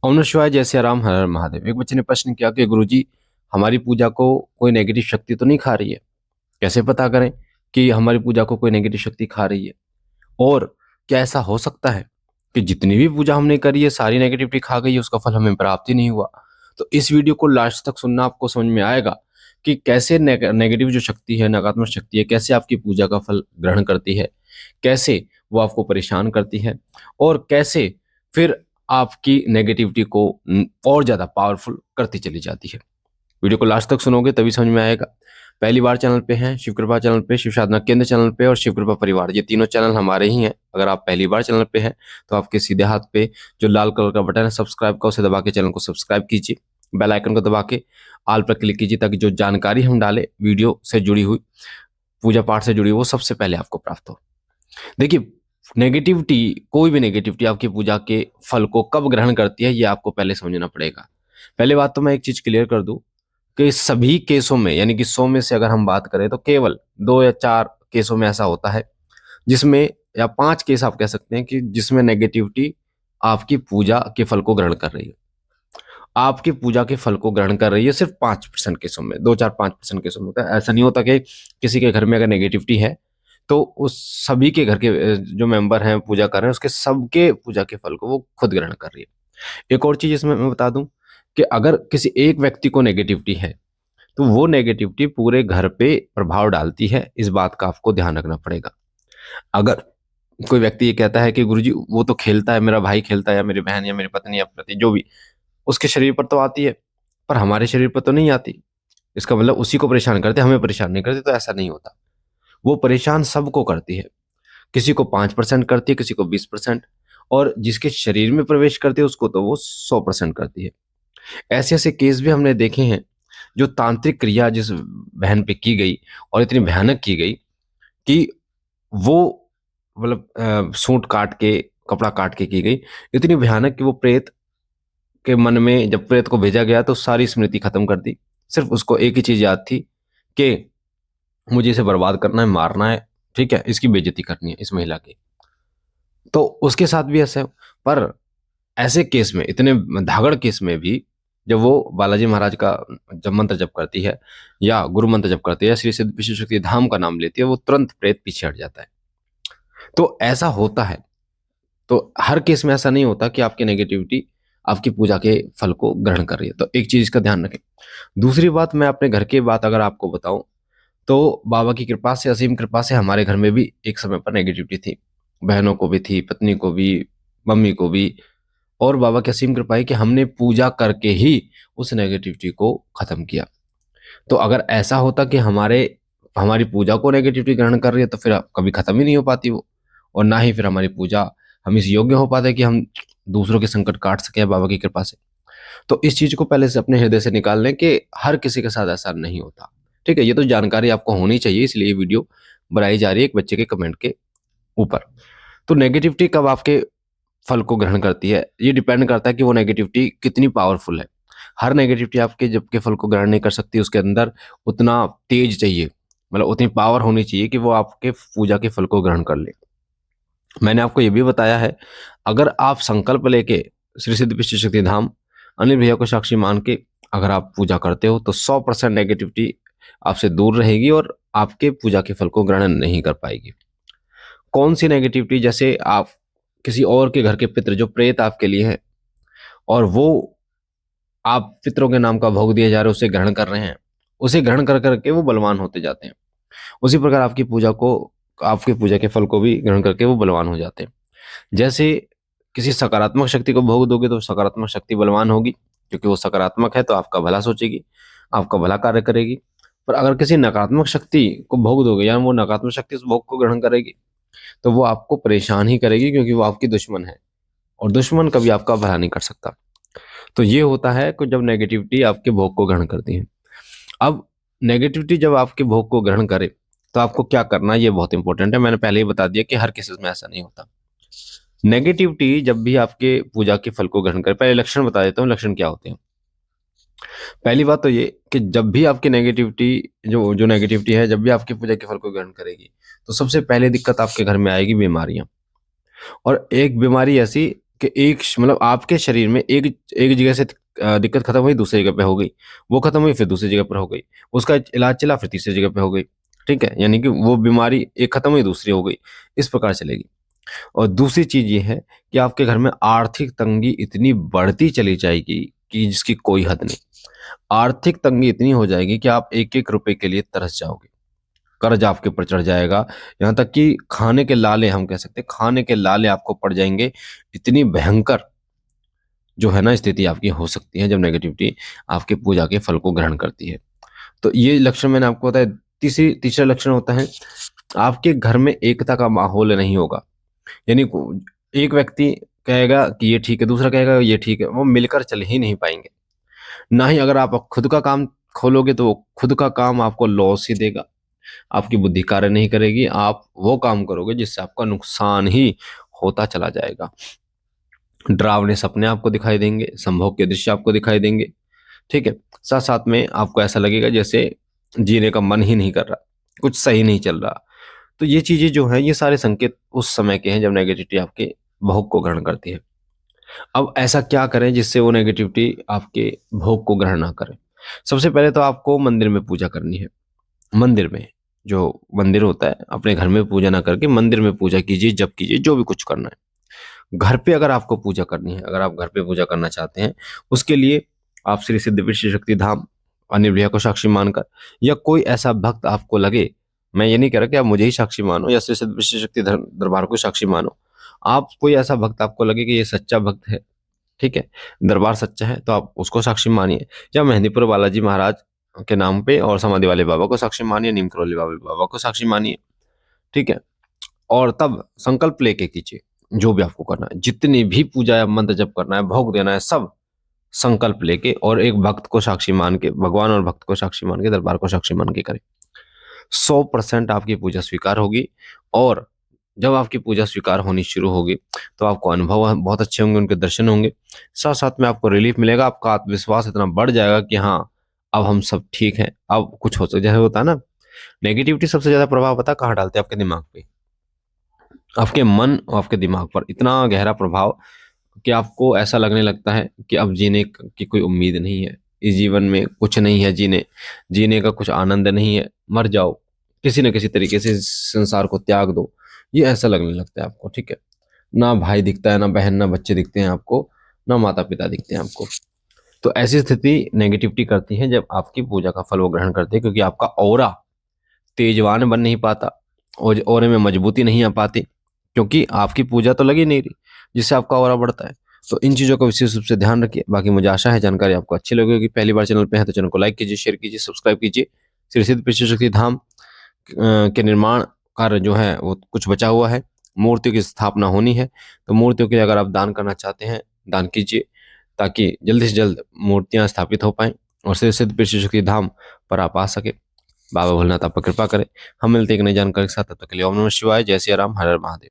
ओम नमः शिवाय, जय सिया राम, हर हर महादेव। एक बच्चे ने प्रश्न किया कि गुरुजी, हमारी पूजा को कोई नेगेटिव शक्ति तो नहीं खा रही है? कैसे पता करें कि हमारी पूजा को कोई नेगेटिव शक्ति खा रही है? और क्या ऐसा हो सकता है कि जितनी भी पूजा हमने करी है सारी नेगेटिविटी खा गई है, उसका फल हमें प्राप्त ही नहीं हुआ? तो इस वीडियो को लास्ट तक सुनना, आपको समझ में आएगा कि कैसे नेगेटिव जो शक्ति है, नकारात्मक शक्ति है, कैसे आपकी पूजा का फल ग्रहण करती है, कैसे वो आपको परेशान करती है, और कैसे फिर आपकी नेगेटिविटी को और ज्यादा पावरफुल करती चली जाती है। वीडियो को लास्ट तक सुनोगे तभी समझ में आएगा। पहली बार चैनल पे हैं, शिव कृपा चैनल पे, शिव साधना केंद्र चैनल पे और शिव कृपा परिवार, ये तीनों चैनल हमारे ही हैं। अगर आप पहली बार चैनल पे हैं तो आपके सीधे हाथ पे जो लाल कलर का बटन है सब्सक्राइब का, उसे दबा के चैनल को सब्सक्राइब कीजिए। बेल आइकन को दबा के ऑल पर क्लिक कीजिए ताकि जो जानकारी हम डालें वीडियो से जुड़ी हुई, पूजा पाठ से जुड़ी, वो सबसे पहले आपको प्राप्त हो। देखिए, नेगेटिविटी, कोई भी नेगेटिविटी आपकी पूजा के फल को कब ग्रहण करती है, ये आपको पहले समझना पड़ेगा। पहले बात तो मैं एक चीज क्लियर कर दूं कि सभी केसों में, यानी कि 100 में से अगर हम बात करें तो केवल 2 या 4 केसों में ऐसा होता है जिसमें, या 5 केस आप कह सकते हैं कि जिसमें नेगेटिविटी आपकी पूजा के फल को ग्रहण कर रही है। आपकी पूजा के फल को ग्रहण कर रही है सिर्फ 5% केसों में, 2 4 5% केसों में होता है। ऐसा नहीं होता कि किसी के घर में अगर नेगेटिविटी है तो उस सभी के घर के जो मेंबर हैं पूजा कर रहे हैं, उसके सबके पूजा के फल को वो खुद ग्रहण कर रही है। एक और चीज इसमें मैं बता दूं कि अगर किसी एक व्यक्ति को नेगेटिविटी है तो वो नेगेटिविटी पूरे घर पे प्रभाव डालती है, इस बात का आपको ध्यान रखना पड़ेगा। अगर कोई व्यक्ति ये कहता है कि गुरुजी वो तो खेलता है, मेरा भाई खेलता है, या मेरी बहन या मेरी पत्नी या पति जो भी, उसके शरीर पर तो आती है पर हमारे शरीर पर तो नहीं आती, इसका मतलब उसी को परेशान करते, हमें परेशान नहीं करती। तो ऐसा नहीं होता, वो परेशान सबको करती है। किसी को 5% करती है, किसी को 20%, और जिसके शरीर में प्रवेश करती है उसको तो वो 100% करती है। ऐसे ऐसे केस भी हमने देखे हैं जो तांत्रिक क्रिया जिस बहन पे की गई और इतनी भयानक की गई कि वो, मतलब सूंड काट के, कपड़ा काट के की गई, इतनी भयानक कि वो प्रेत के मन में जब प्रेत को भेजा गया तो सारी स्मृति खत्म कर दी। सिर्फ उसको एक ही चीज याद थी कि मुझे इसे बर्बाद करना है, मारना है, ठीक है, इसकी बेइज्जती करनी है इस महिला की। तो उसके साथ भी ऐसा है। पर ऐसे केस में, इतने धागड़ केस में भी, जब वो बालाजी महाराज का जब मंत्र जप करती है या गुरु मंत्र जप करती है या श्री सिद्ध विष्णु शक्ति धाम का नाम लेती है, वो तुरंत प्रेत पीछे हट जाता है। तो ऐसा होता है। तो हर केस में ऐसा नहीं होता कि आपकी नेगेटिविटी आपकी पूजा के फल को ग्रहण कर रही है। तो एक चीज का ध्यान रखें। दूसरी बात, मैं अपने घर की बात अगर आपको बताऊं तो बाबा की कृपा से, असीम कृपा से, हमारे घर में भी एक समय पर नेगेटिविटी थी। बहनों को भी थी, पत्नी को भी, मम्मी को भी। और बाबा की असीम कृपा है कि हमने पूजा करके ही उस नेगेटिविटी को खत्म किया। तो अगर ऐसा होता कि हमारी पूजा को नेगेटिविटी ग्रहण कर रही है तो फिर कभी खत्म ही नहीं हो पाती वो, और ना ही फिर हमारी पूजा, हम इस योग्य हो पाते कि हम दूसरों के संकट काट सके बाबा की कृपा से। तो इस चीज को पहले से अपने हृदय से निकाल लें कि हर किसी के साथ ऐसा नहीं होता। ठीक है, ये तो जानकारी आपको होनी चाहिए, इसलिए ये वीडियो बनाई जा रही है एक बच्चे के कमेंट के ऊपर। तो नेगेटिविटी कब आपके फल को ग्रहण करती है, ये डिपेंड करता है कि वो नेगेटिविटी कितनी पावरफुल है। हर नेगेटिविटी आपके जब के फल को ग्रहण नहीं कर सकती, उसके अंदर उतना तेज चाहिए, मतलब उतनी पावर होनी चाहिए कि वो आपके पूजा के फल को ग्रहण कर ले। मैंने आपको ये भी बताया है, अगर आप संकल्प लेके श्री सिद्ध विष्णु शक्ति धाम अनिल भैया को साक्षी मान के अगर आप पूजा करते हो तो 100% नेगेटिविटी आपसे दूर रहेगी और आपके पूजा के फल को ग्रहण नहीं कर पाएगी। कौन सी नेगेटिविटी? जैसे आप किसी और के घर के पितृ जो प्रेत आपके लिए हैं, और वो आप पितरों के नाम का भोग दिए जा रहे हो, उसे ग्रहण कर रहे हैं, उसे ग्रहण कर करके वो बलवान होते जाते हैं। उसी प्रकार आपकी पूजा को, आपकी पूजा के फल को भी ग्रहण करके वो बलवान हो जाते हैं। जैसे किसी सकारात्मक शक्ति को भोग दोगे तो सकारात्मक शक्ति बलवान होगी, क्योंकि वो सकारात्मक है तो आपका भला सोचेगी, आपका भला कार्य करेगी। पर अगर किसी नकारात्मक शक्ति को भोग दोगे या वो नकारात्मक शक्ति उस भोग को ग्रहण करेगी तो वो आपको परेशान ही करेगी, क्योंकि वो आपकी दुश्मन है, और दुश्मन कभी आपका भला नहीं कर सकता। तो ये होता है कि जब नेगेटिविटी आपके भोग को ग्रहण करती है। अब नेगेटिविटी जब आपके भोग को ग्रहण करे तो आपको क्या करना है, ये बहुत इंपॉर्टेंट है। मैंने पहले ही बता दिया कि हर केसेस में ऐसा नहीं होता। नेगेटिविटी जब भी आपके पूजा के फल को ग्रहण करे, पहले लक्षण बता देता हूँ, लक्षण क्या होते हैं। पहली बात तो ये कि जब भी आपकी नेगेटिविटी, जो जो नेगेटिविटी है, जब भी आपकी पूजा के फल को ग्रहण करेगी तो सबसे पहले दिक्कत आपके घर में आएगी बीमारियां। और एक बीमारी ऐसी कि एक मतलब आपके शरीर में एक एक जगह से दिक्कत खत्म हुई, दूसरी जगह पे हो गई, वो खत्म हुई फिर दूसरी जगह पर हो गई, उसका इलाज चला फिर तीसरी जगह पे हो गई। ठीक है, यानी कि वो बीमारी एक खत्म हुई दूसरी हो गई, इस प्रकार चलेगी। और दूसरी चीज ये है कि आपके घर में आर्थिक तंगी इतनी बढ़ती चली जाएगी कि जिसकी कोई हद नहीं। आर्थिक तंगी इतनी हो जाएगी कि आप एक एक रुपए के लिए तरस जाओगे, कर्ज आपके ऊपर चढ़ जाएगा, यहाँ तक कि खाने के लाले, हम कह सकते हैं खाने के लाले आपको पड़ जाएंगे। इतनी भयंकर जो है ना स्थिति आपकी हो सकती है जब नेगेटिविटी आपके पूजा के फल को ग्रहण करती है। तो ये लक्षण मैंने आपको बताया। तीसरा लक्षण होता है आपके घर में एकता का माहौल नहीं होगा। यानी एक व्यक्ति कहेगा कि ये ठीक है, दूसरा कहेगा ये ठीक है, वो मिलकर चल ही नहीं पाएंगे। ना ही अगर आप खुद का काम खोलोगे तो खुद का काम आपको लॉस ही देगा, आपकी बुद्धि कार्य नहीं करेगी, आप वो काम करोगे जिससे आपका नुकसान ही होता चला जाएगा। डरावने सपने आपको दिखाई देंगे, संभोग के दृश्य आपको दिखाई देंगे। ठीक है, साथ साथ में आपको ऐसा लगेगा जैसे जीने का मन ही नहीं कर रहा, कुछ सही नहीं चल रहा। तो ये चीजें जो है, ये सारे संकेत उस समय के हैं जब नेगेटिविटी आपके भोग को ग्रहण करती है। अब ऐसा क्या करें जिससे वो नेगेटिविटी आपके भोग को ग्रहण ना करे? सबसे पहले तो आपको मंदिर में पूजा करनी है। मंदिर में, जो मंदिर होता है, अपने घर में पूजा ना करके मंदिर में पूजा कीजिए, जप कीजिए, जो भी कुछ करना है। घर पे अगर आपको पूजा करनी है, अगर आप घर पे पूजा करना चाहते हैं, उसके लिए आप श्री सिद्ध विश्व शक्ति धाम अनिल भैया को साक्षी मानकर, या कोई ऐसा भक्त आपको लगे, मैं ये नहीं कह रहा कि आप मुझे ही साक्षी मानो या श्री सिद्ध विश्व शक्ति दरबार को साक्षी मानो, आप कोई ऐसा भक्त आपको लगे कि ये सच्चा भक्त है, ठीक है, दरबार सच्चा है, तो आप उसको साक्षी मानिए। या मेहंदीपुर बालाजी महाराज के नाम पे और समाधि वाले बाबा को साक्षी मानिए, नीम करौली वाले बाबा को साक्षी मानिए। ठीक है, और तब संकल्प लेके कीजिए जो भी आपको करना है, जितनी भी पूजा या मंत्र जप करना है, भोग देना है, सब संकल्प लेके और एक भक्त को साक्षी मान के, भगवान और भक्त को साक्षी मान के, दरबार को साक्षी मान के करें। 100% आपकी पूजा स्वीकार होगी। और जब आपकी पूजा स्वीकार होनी शुरू होगी तो आपको अनुभव बहुत अच्छे होंगे, उनके दर्शन होंगे, साथ साथ में आपको रिलीफ मिलेगा, आपका आत्मविश्वास इतना बढ़ जाएगा कि हाँ, अब हम सब ठीक हैं, अब कुछ हो सकता, जैसे होता है ना, नेगेटिविटी सबसे ज्यादा प्रभाव पता है कहाँ डालते हैं? आपके दिमाग पे, आपके मन और आपके दिमाग पर इतना गहरा प्रभाव कि आपको ऐसा लगने लगता है कि अब जीने की कोई उम्मीद नहीं है, इस जीवन में कुछ नहीं है, जीने जीने का कुछ आनंद नहीं है, मर जाओ, किसी न किसी तरीके से इस संसार को त्याग दो, ये ऐसा लगने लगता है आपको। ठीक है, ना भाई दिखता है, ना बहन, ना बच्चे दिखते हैं आपको, ना माता पिता दिखते हैं आपको। तो ऐसी स्थिति नेगेटिविटी करती है जब आपकी पूजा का फल वो ग्रहण करते हैं, क्योंकि आपका ऑरा तेजवान बन नहीं पाता और ऑरे में मजबूती नहीं आ पाती, क्योंकि आपकी पूजा तो लगी नहीं रही, जिससे आपका ऑरा बढ़ता है। तो इन चीज़ों का विशेष रूप से ध्यान रखिए। बाकी मुझे आशा है जानकारी आपको अच्छी लगी होगी। पहली बार चैनल पे है तो चैनल को लाइक कीजिए, शेयर कीजिए, सब्सक्राइब कीजिए। श्री सिद्ध विश्व शक्ति धाम के निर्माण कार्य जो है वो कुछ बचा हुआ है, मूर्तियों की स्थापना होनी है, तो मूर्तियों के लिए अगर आप दान करना चाहते हैं, दान कीजिए, ताकि जल्द से जल्द मूर्तियां स्थापित हो पाएं और श्री सिद्ध विश्व शक्ति धाम पर आप आ सके। बाबा भोलेनाथ आप पर कृपा करें। हम मिलते हैं एक नई जानकारी के साथ, तब तक के लिए ओम नमः शिवाय, जय सिया राम, हर हर महादेव।